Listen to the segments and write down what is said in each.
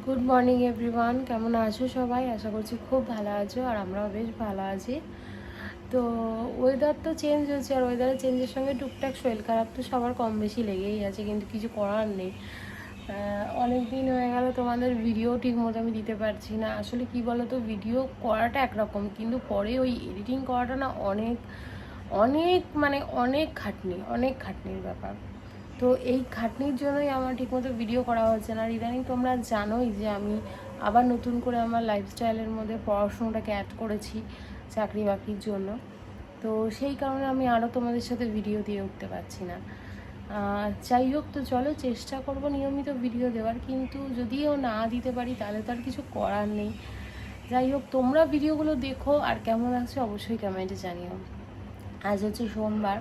Good morning everyone, কেমন আছো সবাই? আশা করছি খুব ভালো আছো, আর আমরাও বেশ ভালো আছি। তো ওয়েদার তো চেঞ্জ হচ্ছে, আর ওয়েদারের চেঞ্জের সঙ্গে টুকটাক শরীর খারাপ তো সবার কম বেশি লেগেই আছে, কিন্তু কিছু করার নেই। অনেক দিন হয়ে গেল তোমাদের ভিডিও ঠিক মতো আমি দিতে পারছি না। আসলে কি বলো তো, ভিডিও করাটা একরকম, কিন্তু পরে ওই এডিটিং করাটা না অনেক অনেক মানে অনেক খাটনির ব্যাপার। তো এই খাটনির জন্যই আমার ঠিকমতো ভিডিও করা হচ্ছে না। আর ইদানিং তোমরা জানোই যে আমি আবার নতুন করে আমার লাইফস্টাইলের মধ্যে পড়াশুনোটাকে অ্যাড করেছি চাকরি বাকরির জন্য। তো সেই কারণে আমি আরও তোমাদের সাথে ভিডিও দিয়ে উঠতে পারছি না। যাই হোক, তো চলো চেষ্টা করব নিয়মিত ভিডিও দেওয়ার, কিন্তু যদিও না দিতে পারি তাহলে তো আর কিছু করার নেই। যাই হোক, তোমরা ভিডিওগুলো দেখো, আর কেমন আছে অবশ্যই কমেন্টে জানিও। আজ হচ্ছে সোমবার,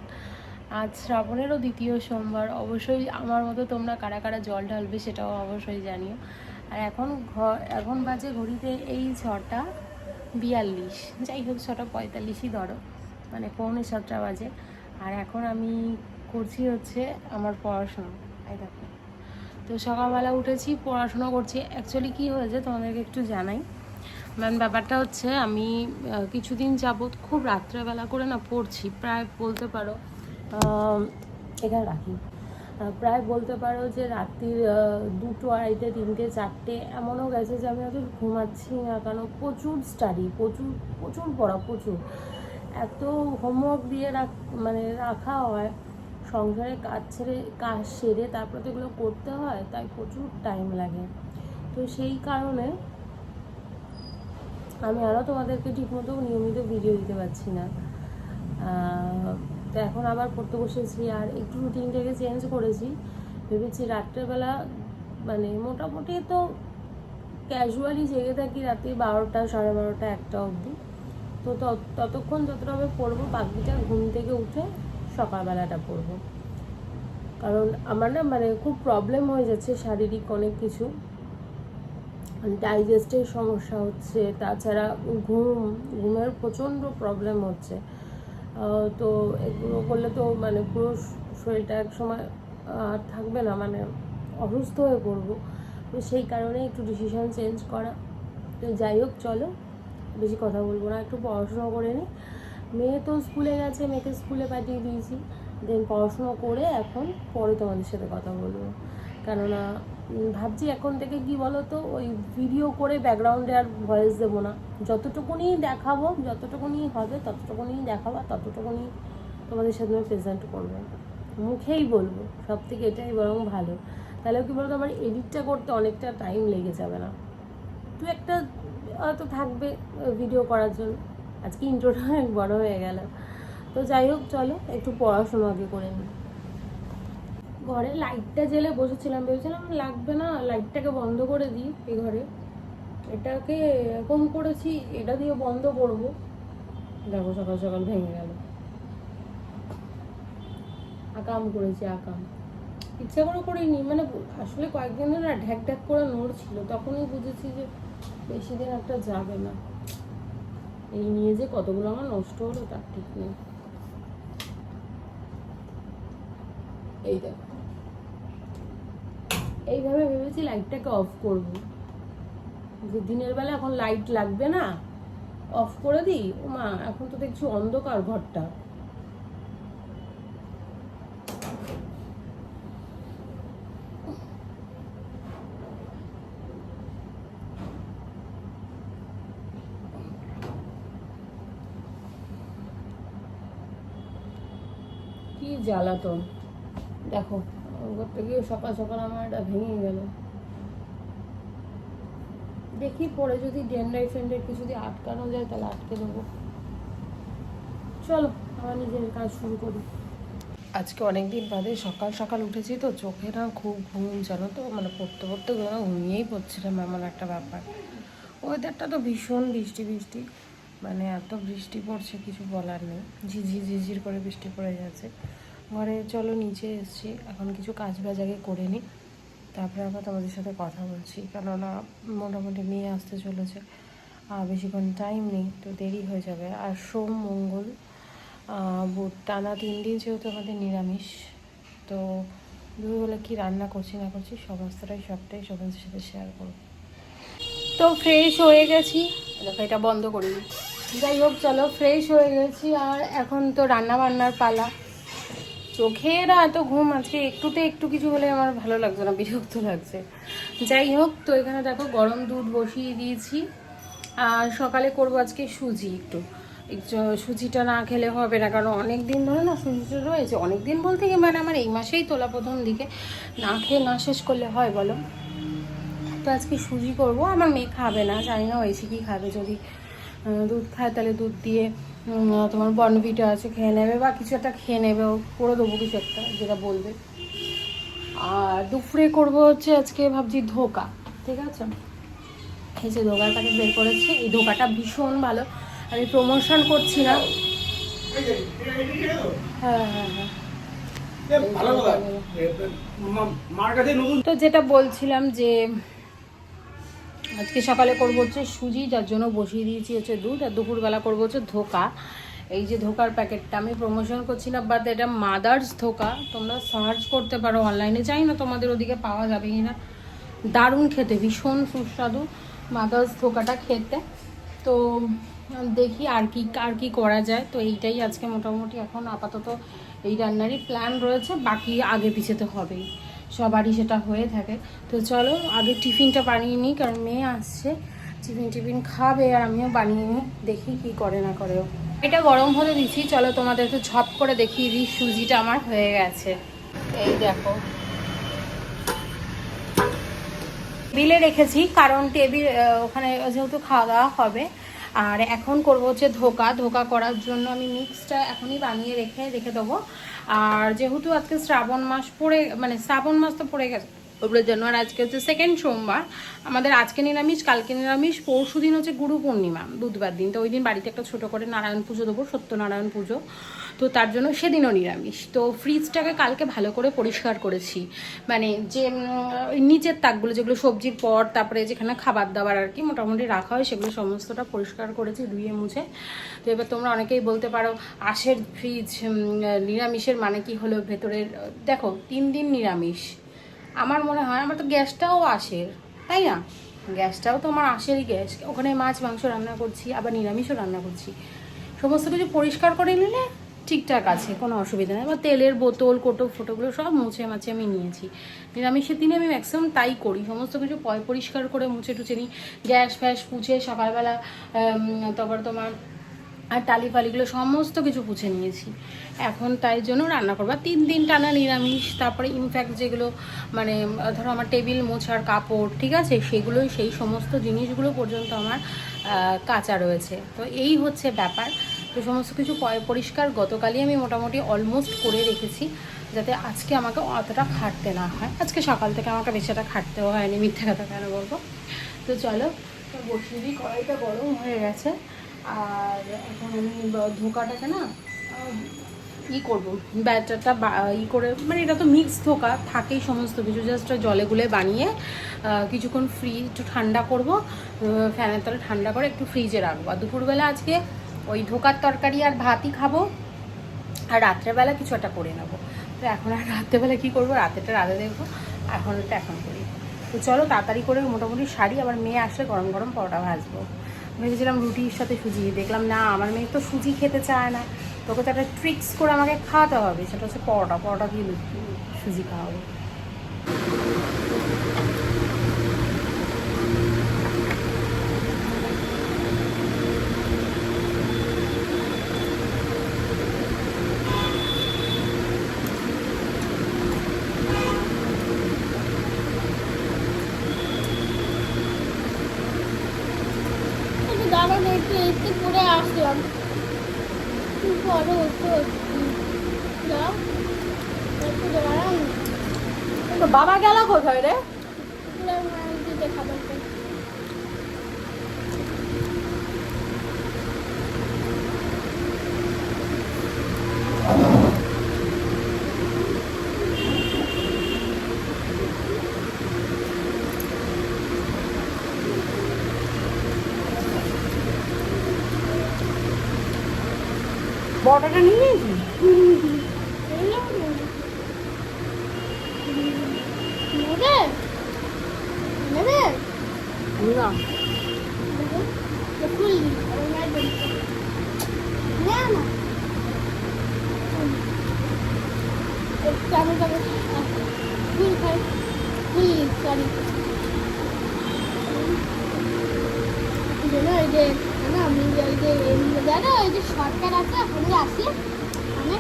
আজ শ্রাবণেরও দ্বিতীয় সোমবার। অবশ্যই আমার মতো তোমরা কারা কারা জল ঢালবে সেটাও অবশ্যই জানিও। আর এখন বাজে ঘড়িতে এই 6টা 42, যাই হোক 6টা 45ই ধরো, মানে 6:45 বাজে। আর এখন আমি করছি হচ্ছে আমার পড়াশোনা। এই দেখো, তো সকালবেলা উঠেছি, পড়াশোনা করছি। অ্যাকচুয়ালি কী হয়েছে তোমাদেরকে একটু জানাই। ব্যাপারটা হচ্ছে আমি কিছুদিন যাবৎ খুব রাত্রেবেলা করে না পড়ছি, প্রায় বলতে পারো এখানে রাখি, প্রায় বলতে পারো যে রাত্রির 2টো 2:30 3টে 4টে এমনও গেছে যে আমি হয়তো ঘুমাচ্ছি না, কারণ প্রচুর স্টাডি, প্রচুর প্রচুর পড়া, প্রচুর এত হোমওয়ার্ক দিয়ে মানে রাখা হয়। সংসারে কাজ সেরে তারপরে তো এগুলো করতে হয়, তাই প্রচুর টাইম লাগে। তো সেই কারণে আমি আরও তোমাদেরকে ঠিকমতো নিয়মিত ভিডিও দিতে পারছি না। তো এখন আবার পড়তে বসেছি, আর একটু রুটিনটাকে চেঞ্জ করেছি। ভেবেছি রাত্রেবেলা মানে মোটামুটি তো ক্যাজুয়ালি জেগে থাকি রাত্রি 12টা 12:30 1টা অবধি। তো ততক্ষণ যতটা আমি পড়বো, বাকিটা ঘুম থেকে উঠে সকালবেলাটা পড়বো। কারণ আমার না মানে খুব প্রবলেম হয়ে যাচ্ছে শারীরিক অনেক কিছু, ডাইজেস্টের সমস্যা হচ্ছে, তাছাড়া ঘুমের প্রচণ্ড প্রবলেম হচ্ছে। তো এগুলো করলে তো মানে পুরো শরীরটা এক সময় থাকবে না, মানে অসুস্থ হয়ে পড়বো। তো সেই কারণে একটু ডিসিশন চেঞ্জ করা। তো যাই হোক, চলো বেশি কথা বলবো না, একটু পড়াশোনা করে নিই। মেয়ে তো স্কুলে গেছে, মেয়েকে স্কুলে পাঠিয়ে দিয়েছি। দেন পড়াশুনো করে এখন পরে তোমাদের সাথে কথা বলবো। কেননা ভাবছি এখন থেকে কি বলো তো, ওই ভিডিও করে ব্যাকগ্রাউন্ডে আর ভয়েস দেবো না। যতটুকুনি দেখাবো, যতটুকুনি হবে ততটুকুনি দেখাবো, ততটুকুনি তোমাদের সাথে আমি প্রেজেন্ট করবো, মুখেই বলবো। সব থেকে এটাই বরং ভালো। তাহলে কি বলতো, আমার এডিটটা করতে অনেকটা টাইম লেগে যাবে না। তুই একটা হয়তো থাকবে ভিডিও করার জন্য। আজকে ইন্ট্রোটা অনেক বড় হয়ে গেল। তো যাই হোক, চলো একটু পড়াশোনা আগে করে নিই। ঘরে লাইটটা জ্বেলে বসেছিলাম, ভেবেছিলাম লাগবে না, লাইটটাকে বন্ধ করে দিই। এই ঘরে এটাকে এরকম করেছি, এটা দিয়ে বন্ধ করবো। দেখো সকাল সকাল ভেঙে গেল। আকাম করেছি, আকাম ইচ্ছা করে করিনি, মানে আসলে কয়েকদিন ধরে না ঢ্যাক ঢ্যাক করে নড়ছিল, তখনই বুঝেছি যে বেশি দিন একটা যাবে না। এই নিয়ে যে কতগুলো আমার নষ্ট হলো তার ঠিক নেই। এই দেখো, এইভাবে ভেবেছি লাইটটাকে অফ করব, যে দিনের বেলা এখন লাইট লাগবে না, অফ করে দিই। ও মা, এখন তো দেখছি অন্ধকার ঘরটা। কি জ্বালাতন দেখো, ঘরটা গিয়ে সকাল সকাল আমার এটা ভেঙে গেল। দেখি পরে যদি ডেন্ডাই ফেন্ডাই কিছু দিয়ে আটকানো যায় তাহলে আটকে দেবো। চলো আমার নিজের কাজ শুরু করি। আজকে অনেক দিন বাদে সকাল সকাল উঠেছি, তো চোখে না খুব ঘুম, জানো তো, মানে পড়তে পড়তে ঘুমিয়েই পড়ছিলাম, এমন একটা ব্যাপার। ওয়েদারটা তো ভীষণ বৃষ্টি বৃষ্টি, মানে এত বৃষ্টি পড়ছে কিছু বলার নেই, ঝিঝির ঝিঝির করে বৃষ্টি পড়ে যাচ্ছে। ঘরে চলো নিচে এসেছি, এখন কিছু কাজ বাজ আগে করে নিই, তারপরে আবার তোমাদের সাথে কথা বলছি। কেননা মোটামুটি মেয়ে আসতে চলেছে, বেশিক্ষণ টাইম নেই, তো দেরি হয়ে যাবে। আর সোম মঙ্গল বুধ টানা 3 দিন যেহেতু আমাদের নিরামিষ, তো দুপুরবেলা কী রান্না করছি না করছি সবটাই সবাদের সাথে শেয়ার করব। তো ফ্রেশ হয়ে গেছি, দেখো এটা বন্ধ করি। যাই হোক চলো, ফ্রেশ হয়ে গেছি আর এখন তো রান্না বান্নার পালা। চোখের এত ঘুম আজকে, একটুতে একটু কিছু হলে আমার ভালো লাগছে না, বিরক্ত লাগছে। যাই হোক, তো এখানে দেখো গরম দুধ বসিয়ে দিয়েছি। আর সকালে করবো আজকে সুজি। একটু সুজিটা না খেলে হবে না, কারণ অনেক দিন ধরে না সুজিটা রয়েছে। অনেক দিন বলতে কি, মানে আমার এই মাসেই তোলা প্রথম দিকে, না খেয়ে না শেষ করলে হয় বলো। তো আজকে সুজি করব। আমার মেয়ে খাবে না, জানি না হয়েছে কি খাবে। যদি দুধ খায় তাহলে দুধ দিয়ে তোমার বর্নভিটা আছে খেয়ে নেবে, বা কিছু একটা খেয়ে নেবে, ও করে দেবো কিছু একটা যেটা বলবে। আর দুপুরে করবো হচ্ছে আজকে ভাবছি ধোকা। ঠিক আছে, এই যে ধোকার প্যাকেট বের করেছি, এই ধোকাটা ভীষণ ভালো। আমি প্রমোশন করছি না। হ্যাঁ হ্যাঁ হ্যাঁ, তো যেটা বলছিলাম যে আজকে সকালে করবো হচ্ছে সুজি, যার জন্য বসিয়ে দিয়েছি হচ্ছে দুধ। আর দুপুরবেলা করবো হচ্ছে ধোকা। এই যে ধোকার প্যাকেটটা আমি প্রমোশন করছি না, বাট এটা মাদার্স ধোকা। তোমরা সার্চ করতে পারো অনলাইনে, জানি না তোমাদের ওদিকে পাওয়া যাবে কি না। দারুণ খেতে, ভীষণ সুস্বাদু মাদার্স ধোকাটা খেতে। তো দেখি আর কি করা যায়। তো এইটাই আজকে মোটামুটি এখন আপাতত এই রান্নারই প্ল্যান রয়েছে, বাকি আগে পিছেতে হবেই, সবারই সেটা হয়ে থাকে। তো চলো আগে টিফিনটা বানিয়ে নিই, কারণ মেয়ে আসছে, টিফিন খাবে, আর আমিও বানিয়ে নিই, দেখি কি করে না করেও। এটা গরম হতে দিচ্ছি, চলো তোমাদের একটু ঝপ করে দেখিয়ে দিই। সুজিটা আমার হয়ে গেছে, এই দেখো। টেবিলে রেখেছি, কারণ টেবিল ওখানে যেহেতু খাওয়া দাওয়া হবে। আর এখন করবো হচ্ছে ধোকা করার জন্য আমি মিক্সটা এখনই বানিয়ে রেখে দেবো। আর যেহেতু আজকে শ্রাবণ মাস পড়ে, মানে শ্রাবণ মাস তো পড়ে গেছে ওগুলোর জন্য। আর আজকে হচ্ছে সেকেন্ড সোমবার, আমাদের আজকে নিরামিষ, কালকে নিরামিষ, পরশু দিন হচ্ছে গুরু পূর্ণিমা, বুধবার দিন। তো ওই দিন বাড়িতে একটা ছোটো করে নারায়ণ পুজো দেবো, সত্যনারায়ণ পুজো। তো তার জন্য সেদিনও নিরামিষ। তো ফ্রিজটাকে কালকে ভালো করে পরিষ্কার করেছি, মানে যে নিচের তাকগুলো, যেগুলো সবজির পট, তারপরে যেখানে খাবার দাবার আর কি মোটামুটি রাখা হয়, সেগুলো সমস্তটা পরিষ্কার করেছি ধুয়ে মুছে। তো এবার তোমরা অনেকেই বলতে পারো আঁশের ফ্রিজ, নিরামিষের মানে কি হলো ভেতরের। দেখো 3 দিন নিরামিষ, আমার মনে হয় আমার তো গ্যাসটাও আঁশের, তাই না? গ্যাসটাও তো আমার আঁশেরই গ্যাস, ওখানে মাছ মাংস রান্না করছি, আবার নিরামিষও রান্না করছি। সমস্ত কিছু পরিষ্কার করে নিলে ঠিকঠাক আছে, কোনো অসুবিধা নেই। এবার তেলের বোতল ফোটোগুলো সব মুছে মাছে আমি নিয়েছি। নিরামিষের দিনে আমি ম্যাক্সিমাম তাই করি, সমস্ত কিছু পরিষ্কার করে মুছে টুছে নিই, গ্যাস ফ্যাস পুছে সকালবেলা। তারপর তোমার আর টালি ফালিগুলো সমস্ত কিছু পুছে নিয়েছি। এখন তাই জন্য রান্না করবো 3 দিন টানা নিরামিষ। তারপরে ইনফ্যাক্ট যেগুলো মানে ধরো আমার টেবিল মোছার কাপড়, ঠিক আছে, সেগুলোই, সেই সমস্ত জিনিসগুলো পর্যন্ত আমার কাঁচা রয়েছে। তো এই হচ্ছে ব্যাপার। তো সমস্ত কিছু পরিষ্কার গতকালই আমি মোটামুটি অলমোস্ট করে রেখেছি, যাতে আজকে আমাকে অতটা খাটতে না হয়। আজকে সকাল থেকে আমাকে বেশিটা খাটতেও হয়নি, মিথ্যে কথা কেন বলবো। তো চলো বসিয়ে দিই, কড়াইটা গরম হয়ে গেছে। আর এখন আমি ধোকাটাকে না করবো, ব্যাটারটা করে, মানে এটা তো মিক্স ধোকা থাকেই সমস্ত কিছু, জাস্ট জলে গুলে বানিয়ে কিছুক্ষণ একটু ঠান্ডা করবো, ফ্যানের তলে ঠান্ডা করে একটু ফ্রিজে রাখবো। আর দুপুরবেলা আজকে ওই ধোকার তরকারি আর ভাতই খাবো, আর রাত্রেবেলা কিছু একটা করে নেবো। তো এখন আর রাত্রেবেলা কী করবো, রাতে দেখবো, এখন করি। তো চলো তাড়াতাড়ি করে মোটামুটি শাড়ি, আবার মেয়ে আসলে গরম গরম পরোটা ভাজবো। ভেবেছিলাম রুটির সাথে সুজি, দেখলাম না আমার মেয়ে তো সুজি খেতে চায় না, তোকে তো একটা ট্রিক্স করে আমাকে খাওয়াতে হবে, সেটা হচ্ছে পরোটা দিয়ে সুজি খাওয়াবো। একটু পরে আসলাম, বাবা গেল কোথায় রে? খাবার বড়টা নিয়ে নিয়েছি না। ফুল আমার মায়ের বলছে না না কেমন কেমন ফুল খাই ফুল সরি ওই যে আমি ওই যে জানো ওই যে শর্টকাট আছে ওখানে আসি আমি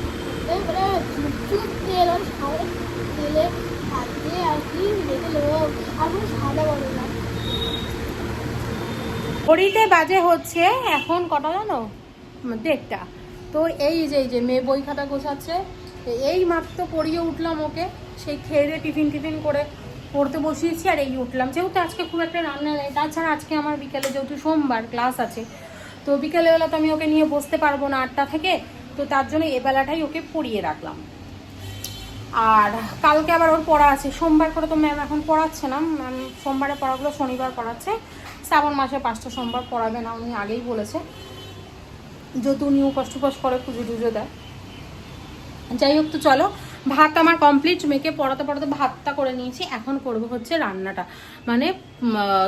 এবারে চুপ তেল আর সাদা তেলে হাত দিয়ে আসি দেখে লোক আর কোনো সাদা বলে না ঘড়িতে বাজে হচ্ছে এখন কটা জানো, 1:30। তো এই যে মেয়ে বই খাতা গোছাচ্ছে, এই মাত্র পড়িয়ে উঠলাম ওকে, সেই খেয়ে দিয়ে টিফিন করে পড়তে বসিয়েছি আর এই উঠলাম। যেহেতু আজকে খুব একটা রান্না নেই, তাছাড়া আজকে আমার বিকেলে যেহেতু সোমবার ক্লাস আছে, তো বিকেলবেলা তো আমি ওকে নিয়ে বসতে পারবো না 8টা থেকে, তো তার জন্য এবেলাটাই ওকে পড়িয়ে রাখলাম। আর কালকে আবার ওর পড়া আছে, সোমবার করে তো ম্যাম এখন পড়াচ্ছে না, ম্যাম সোমবারে পড়াগুলো শনিবার পড়াচ্ছে, শ্রাবণ মাসে 5টা সোমবার পড়াবে না, উনি আগেই বলেছে, যেহেতু উনি উপাস টুপাস করে পুজো টুজো দেয়। যাই হোক, তো চলো, ভাত আমার কমপ্লিট, মেয়েকে পড়াতে ভাতটা করে নিয়েছি, এখন করবো হচ্ছে রান্নাটা, মানে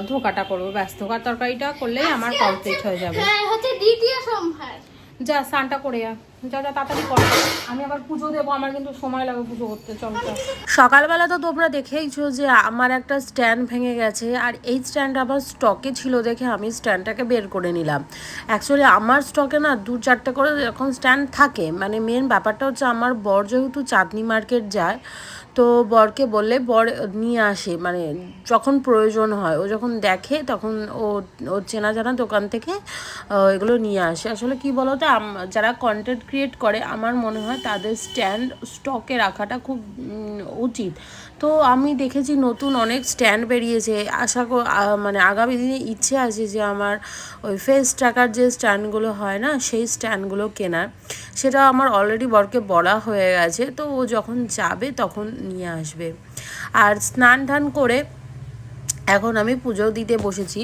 ধোকাটা করবো, ব্যাস ধোকার তরকারিটা করলেই আমার কমপ্লিট হয়ে যাবে। হ্যাঁ হচ্ছে দ্বিতীয় সোমবার। যা স্নানটা করে যা তাড়াতাড়ি কর, আমি আবার পুজো দেবো, আমার কিন্তু সময় লাগে পুজো করতে। চলো সকালবেলা তো তোমরা দেখেইছো যে আমার একটা স্ট্যান্ড ভেঙে গেছে, আর এই স্ট্যান্ড আবার স্টকে ছিল দেখে আমি স্ট্যান্ডটাকে বের করে নিলাম। অ্যাকচুয়ালি আমার স্টকে না 2-4টে করে এরকম স্ট্যান্ড থাকে, মানে মেন ব্যাপারটা হচ্ছে আমার বর যেহেতু চাঁদনি মার্কেট যায়, তো বরকে বললে বর নিয়ে আসে, মানে যখন প্রয়োজন হয়, ও যখন দেখে তখন ও চেনা জানা দোকান থেকে এগুলো নিয়ে আসে। আসলে কি বলো তো, যারা কন্টেন্ট ক্রিয়েট করে আমার মনে হয় তাদের স্ট্যান্ড স্টকে রাখাটা খুব উচিত। তো আমি দেখেছি নতুন অনেক স্ট্যান্ড বেরিয়েছে, মানে আগামী দিনে ইচ্ছে আছে যে আমার ওই ফেস টাকার যে স্ট্যান্ডগুলো হয় না, সেই স্ট্যান্ডগুলো কেনার, সেটা আমার অলরেডি বরকে বলা হয়ে গেছে, তো ও যখন যাবে তখন নিয়ে আসবে। আর স্নান টান করে এখন আমি পুজো দিতে বসেছি।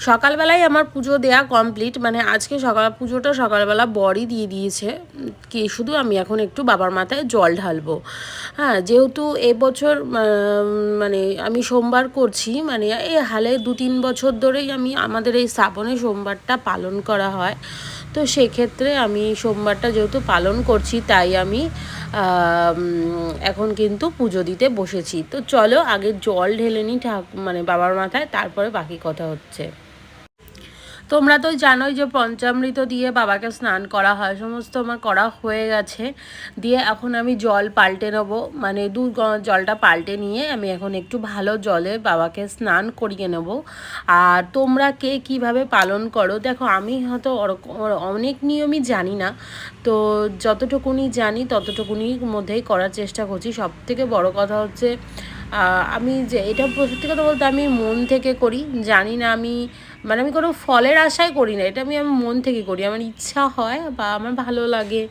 সকালবেলায় আমার পুজো দেয়া কমপ্লিট, মানে আজকে পুজোটা সকালবেলা বরই দিয়ে দিয়েছে, কি শুধু আমি এখন একটু বাবার মাথায় জল ঢালবো। হ্যাঁ, যেহেতু এবছর মানে আমি সোমবার করছি, মানে এই হালে 2-3 বছর ধরেই আমাদের এই শ্রাবণে সোমবারটা পালন করা হয়, তো সেক্ষেত্রে আমি সোমবারটা যেহেতু পালন করছি, তাই আমি এখন কিন্তু পুজো দিতে বসেছি। তো চলো আগে জল ঢেলে নিই মানে বাবার মাথায়, তারপরে বাকি কথা হচ্ছে। তোমরা তো জানোই যে পঞ্চামৃত দিয়ে বাবাকে স্নান করা হয়, সমস্ত আমার করা হয়ে গেছে, দিয়ে এখন আমি জল পাল্টে নেবো, মানে জলটা পাল্টে নিয়ে আমি এখন একটু ভালো জলে বাবাকে স্নান করিয়ে নেব। আর তোমরা কে কীভাবে পালন করো দেখো, আমি হয়তো অনেক নিয়মই জানি না, তো যতটুকুনি জানি ততটুকুনির মধ্যেই করার চেষ্টা করছি। সবথেকে বড় কথা হচ্ছে আমি যে এটা সত্যি কথা বলতে আমি মন থেকে করি, জানি না মানে আমি কোনো ফলের আশায় করি না, এটা আমি মন থেকে করি, আমার ইচ্ছা হয় বা আমার ভালো লাগে,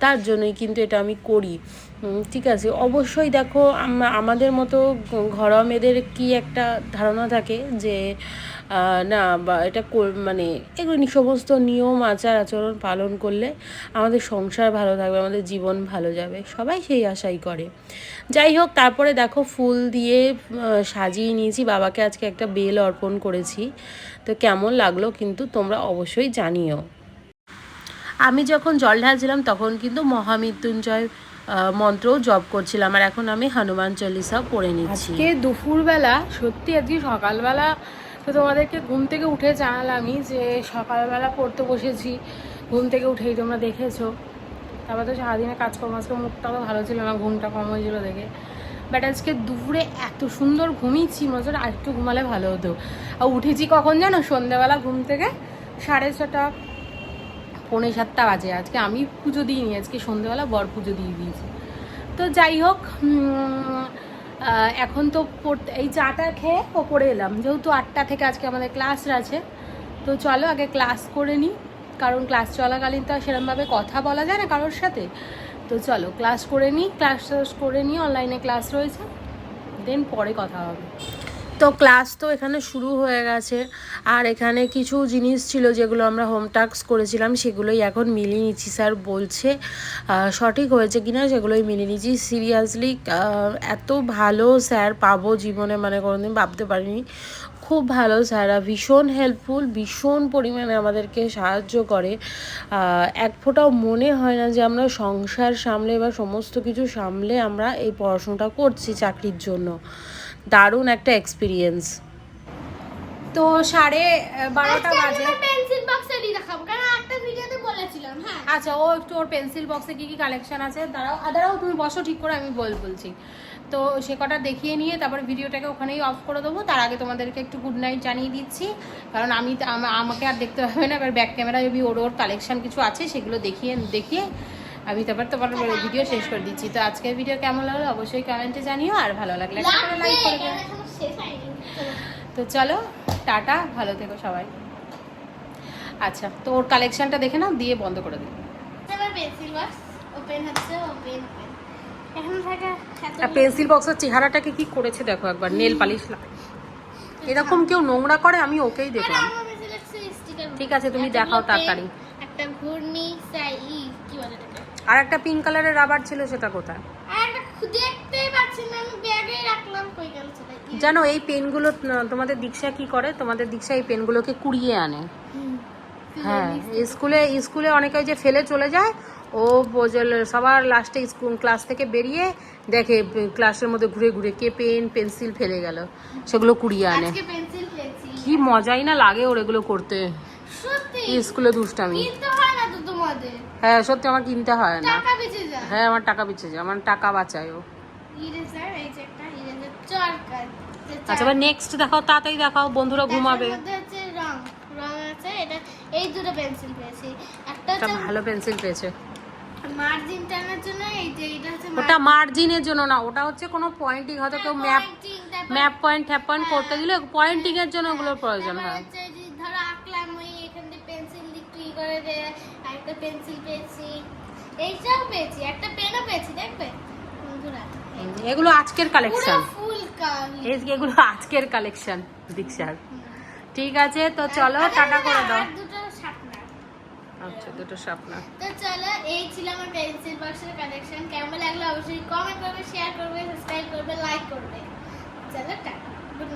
তার জন্যই কিন্তু এটা আমি করি। ঠিক আছে, অবশ্যই দেখো আমাদের মতো ঘরোয়া মেয়েদের কি একটা ধারণা থাকে যে না বা এটা মানে এগুলো সমস্ত নিয়ম আচার আচরণ পালন করলে আমাদের সংসার ভালো থাকবে, আমাদের জীবন ভালো যাবে, সবাই সেই আশাই করে। যাই হোক, তারপরে দেখো ফুল দিয়ে সাজিয়ে নিয়েছি, বাবাকে আজকে একটা বেল অর্পণ করেছি, তো কেমন লাগলো কিন্তু তোমরা অবশ্যই জানিও। আমি যখন জল ঢালছিলাম তখন কিন্তু মহামৃত্যুঞ্জয় মন্ত্রও জপ করছিলাম, আর এখন আমি হনুমান চল্লিশাও পড়ে নিচ্ছি। আজকে দুপুরবেলা সত্যি, আজকে সকালবেলা তো তোমাদেরকে ঘুম থেকে উঠে জানালামই যে সকালবেলা পড়তে বসেছি, ঘুম থেকে উঠেই তোমরা দেখেছো। তারপর তো সারাদিনে কাজকর্ম, আজকে মুখটাও ভালো ছিল না, ঘুমটা কম হয়েছিল দেখে, বাট আজকে দুপুরে এত সুন্দর ঘুমিয়েছি, মনে হচ্ছে আর একটু ঘুমালে ভালো হতো। আর উঠেছি কখন জানো, সন্ধ্যাবেলা ঘুম থেকে 6:30 6:45 বাজে। আজকে আমি পুজো দিইনি, আজকে সন্ধ্যাবেলা বর পুজো দিয়ে দিয়েছি। তো যাই হোক, এখন তো এই চাটা খেয়ে ওপরে এলাম, যেহেতু 8টা থেকে আজকে আমাদের ক্লাস আছে, তো চলো আগে ক্লাস করে নিই, কারণ ক্লাস চলাকালীন তো সেরকমভাবে কথা বলা যায় না কারোর সাথে। তো চলো ক্লাস করে নিই, অনলাইনে ক্লাস রয়েছে, দেন পরে কথা হবে। তো ক্লাস তো এখানে শুরু হয়ে গেছে, আর এখানে কিছু জিনিস ছিল যেগুলো আমরা হোম টাস্ক করেছিলাম, সেগুলোই এখন মিলিয়ে নিচ্ছি। স্যার বলছে সঠিক হয়েছে কিনা সেগুলোই মিলিয়ে নিচ্ছি। সিরিয়াসলি এত ভালো স্যার পাবো জীবনে, মানে কোনোদিন ভাবতে পারিনি। খুব ভালো স্যাররা, ভীষণ হেল্পফুল, ভীষণ পরিমাণে আমাদেরকে সাহায্য করে। এক ফোঁটাও মনে হয় না যে আমরা সংসার সামলে বা সমস্ত কিছু সামলে আমরা এই পড়াশোনাটা করছি চাকরির জন্য। দারুণ একটা এক্সপিরিয়েন্স। তো 12:30 বাজে। পেন্সিল বক্সেরই দেখাবো কারণ একটা ভিডিওতে বলেছিলাম। হ্যাঁ আচ্ছা, ও একটু ওর পেন্সিল বক্সে কী কী কালেকশন আছে, দাঁড়াও তুমি বসো ঠিক করে, আমি বলছি। তো সে কটা দেখিয়ে নিয়ে তারপরে ভিডিওটাকে ওখানেই অফ করে দেবো। তার আগে তোমাদেরকে একটু গুড নাইট জানিয়ে দিচ্ছি, কারণ আমাকে আর দেখতে হবে না। এবার ব্যাক ক্যামেরায় ওর কালেকশন কিছু আছে সেগুলো দেখিয়ে আমি তারপর তোমার ভিডিও শেষ করে দিচ্ছি। তো আজকের ভিডিও কেমন লাগলো অবশ্যই কমেন্টে জানিও, আর ভালো লাগলে একটা করে লাইক করে দিও। তো চলো টাটা, ভালো থেকো সবাই। আচ্ছা, তো ওর কালেকশনটা দেখে নাও, দিয়ে বন্ধ করে দিই। পেন্সিল বক্স ওপেন হচ্ছে, ওপেন এখন থাকে। পেন্সিল বক্সের চেহারাটাকে কি করেছে দেখো একবার, নেল পালিশ এরকম কেউ নোংরা করে আমি ওকেই দেখলাম। ঠিক আছে, তুমি দেখাও তাড়াতাড়ি। একটা ঘূর্ণি কি বলে এটাকে, আর একটা পিঙ্ক কালারের রাবার ছিল, সেটা কোথায়? আর একটা দেখতেই পাচ্ছি না, আমি ব্যাগে রাখলাম, কই গেল সেটা? জানো এই পেনগুলো তোমাদের দীক্ষা কি করে, তোমাদের দীক্ষা এই পেনগুলোকে কুড়িয়ে আনে। হ্যাঁ, স্কুলে অনেকে যে ফেলে চলে যায়, ও সবার লাস্টে ক্লাস থেকে বেরিয়ে দেখে ক্লাসের মধ্যে ঘুরে ঘুরে কে পেন্সিল ফেলে গেল, সেগুলো কুড়িয়ে আনে। কি মজাই না লাগে ওর এগুলো করতে, স্কুলে দুষ্টামি। হ্যাঁ সত্যি, আমার কিনতে হয় না। হ্যাঁ আমার টাকা বেঁচে যায়, আমার টাকা বাঁচায় ও। আচ্ছা, এবার নেক্সট দেখাও, তাড়াতাড়ি দেখাও, বন্ধুরা ঘুমাবে। এই দুটো পেন্সিল পেয়েছি, একটা ভালো পেন্সিল পেয়েছে। মার্জিন টানার জন্য, এই যে এটা হচ্ছে ওটা মার্জিনের জন্য না, ওটা হচ্ছে কোনো পয়েন্টিং, হয়তো কেউ ম্যাপ পয়েন্ট করতে দিলে পয়েন্টিং এর জন্য ওগুলোর প্রয়োজন হয়। ধরো আঁকলাম, ওই এখান দিয়ে পেন্সিল দিয়ে ক্লি করে দে, একটা পেন্সিল পেয়েছি, এইটাও পেয়েছি, একটা পেনও পেয়েছি, দেখবে বন্ধুরা। এগুলো আজকের কালেকশন, ফুল এগুলো আজকের কালেকশন দীক্ষার। ঠিক আছে, তো চলো টাটা করে দাও। আচ্ছা, দুটো শার্পনার। তো চলো, এই ছিল আমার পেন্সিল বক্সের কালেকশন। কেমন লাগলো অবশ্যই কমেন্ট করবে, শেয়ার করবে, সাবস্ক্রাইব করবে, লাইক করবে। চলো টাটা, গুড নাইট।